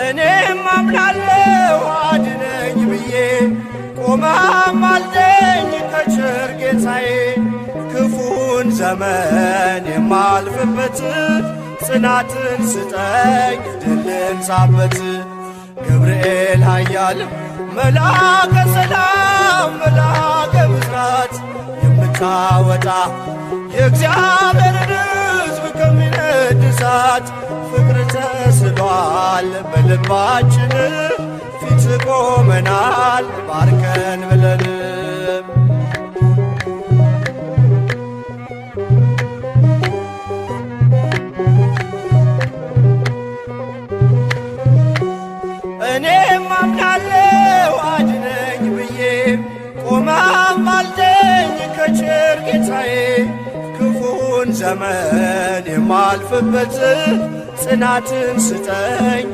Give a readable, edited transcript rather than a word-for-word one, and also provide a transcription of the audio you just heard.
እኔም አምናለሁ አድነኝ ብዬ ቆመህ አልደኝ ከቸር ጌታዬ። ክፉን ዘመን የማልፍበት ጽናትን ስጠኝ ድልን ሳበት። ገብርኤል ኃያል መልአከ ሰላም መልአከ ብስራት የምታወጣ የእግዚአብሔርን ሕዝብ ከሚነድ እሳት ፍቅር ተስሏል በልባችን ፊት ቆመናል ባርከን ብለን። እኔም አምናለሁ አድነኝ ብዬ ቆመህ አልደኝ ከቸር ጌታዬ። ክፉን ዘመን የማልፍበት ጽናትን ስጠኝ